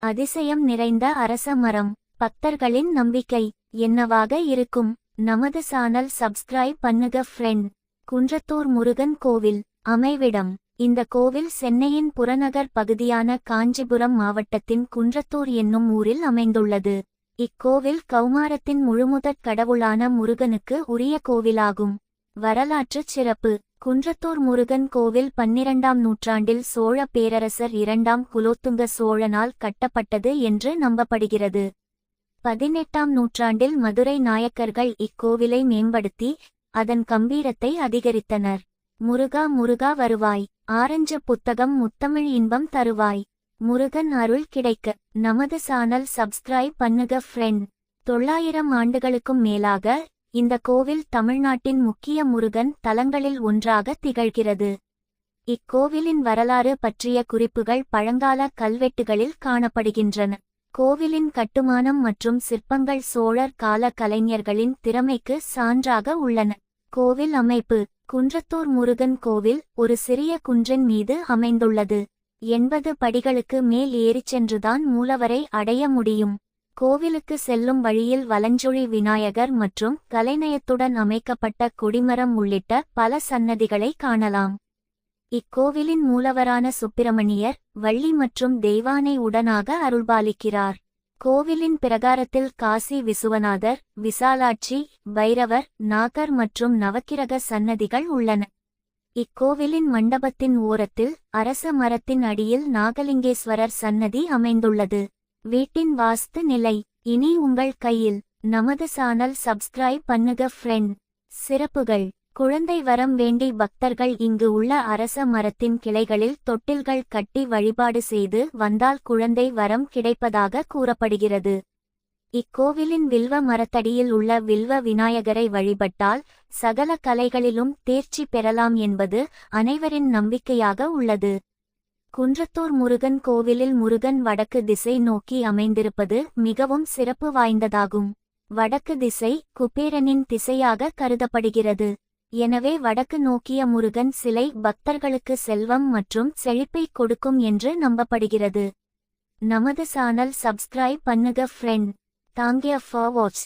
அதிசயம் நிறைந்த அரச மரம். பக்தர்களின் நம்பிக்கை என்னவாக இருக்கும்? நமது சேனல் சப்ஸ்கிரைப் பண்ணுங்க ஃப்ரெண்ட். குன்றத்தூர் முருகன் கோவில் அமைவிடம். இந்த கோவில் சென்னையின் புறநகர் பகுதியான காஞ்சிபுரம் மாவட்டத்தின் குன்றத்தூர் என்னும் ஊரில் அமைந்துள்ளது. இக்கோவில் கௌமாரத்தின் முழுமுதற் கடவுளான முருகனுக்கு உரிய கோவிலாகும். வரலாற்றுச் சிறப்பு. குன்றத்தூர் முருகன் கோவில் 12ஆம் நூற்றாண்டில் சோழ பேரரசர் 2ஆம் குலோத்துங்க சோழனால் கட்டப்பட்டது என்று நம்பப்படுகிறது. 18ஆம் நூற்றாண்டில் மதுரை நாயக்கர்கள் இக்கோவிலை மேம்படுத்தி அதன் கம்பீரத்தை அதிகரித்தனர். முருகா முருகா வருவாய். ஆரஞ்சு புத்தகம் முத்தமிழ் இன்பம் தருவாய். முருகன் அருள் கிடைக்க நமது சேனல் சப்ஸ்கிரைப் பண்ணுங்க ஃப்ரெண்ட். 900 ஆண்டுகளுக்கும் மேலாக இந்த கோவில் தமிழ்நாட்டின் முக்கிய முருகன் தலங்களில் ஒன்றாக திகழ்கிறது. இக்கோவிலின் வரலாறு பற்றிய குறிப்புகள் பழங்கால கல்வெட்டுகளில் காணப்படுகின்றன. கோவிலின் கட்டுமானம் மற்றும் சிற்பங்கள் சோழர் கால கலைஞர்களின் திறமைக்கு சான்றாக உள்ளன. கோவில் அமைப்பு. குன்றத்தூர் முருகன் கோவில் ஒரு சிறிய குன்றின் மீது அமைந்துள்ளது. 80 படிகளுக்கு மேல் ஏறிச் சென்றுதான் மூலவரை அடைய முடியும். கோவிலுக்கு செல்லும் வழியில் வலஞ்சுழி விநாயகர் மற்றும் கலைநயத்துடன் அமைக்கப்பட்ட கொடிமரம் உள்ளிட்ட பல சன்னதிகளை காணலாம். இக்கோவிலின் மூலவரான சுப்பிரமணியர் வள்ளி மற்றும் தெய்வானை உடனாக அருள்பாலிக்கிறார். கோவிலின் பிரகாரத்தில் காசி விசுவநாதர், விசாலாட்சி, பைரவர், நாகர் மற்றும் நவக்கிரக சன்னதிகள் உள்ளன. இக்கோவிலின் மண்டபத்தின் ஓரத்தில் அரச மரத்தின் அடியில் நாகலிங்கேஸ்வரர் சன்னதி அமைந்துள்ளது. வீட்டின் வாஸ்து நிலை இனி உங்கள் கையில். நமது சேனல் சப்ஸ்கிரைப் பண்ணுங்க ஃப்ரெண்ட். சிறப்புகள். குழந்தை வரம் வேண்டி பக்தர்கள் இங்கு உள்ள அரச மரத்தின் கிளைகளில் தொட்டில்கள் கட்டி வழிபாடு செய்து வந்தால் குழந்தை வரம் கிடைப்பதாக கூறப்படுகிறது. இக்கோவிலின் வில்வ மரத்தடியில் உள்ள வில்வ விநாயகரை வழிபட்டால் சகல கலைகளிலும் தேர்ச்சி பெறலாம் என்பது அனைவரின் நம்பிக்கையாக உள்ளது. குன்றத்தூர் முருகன் கோவிலில் முருகன் வடக்கு திசை நோக்கி அமைந்திருப்பது மிகவும் சிறப்பு வாய்ந்ததாகும். வடக்கு திசை குபேரனின் திசையாக கருதப்படுகிறது. எனவே வடக்கு நோக்கிய முருகன் சிலை பக்தர்களுக்கு செல்வம் மற்றும் செழிப்பை கொடுக்கும் என்று நம்பப்படுகிறது. நமது சேனல் சப்ஸ்கிரைப் பண்ணுங்க ஃப்ரெண்ட். Thank you for watch.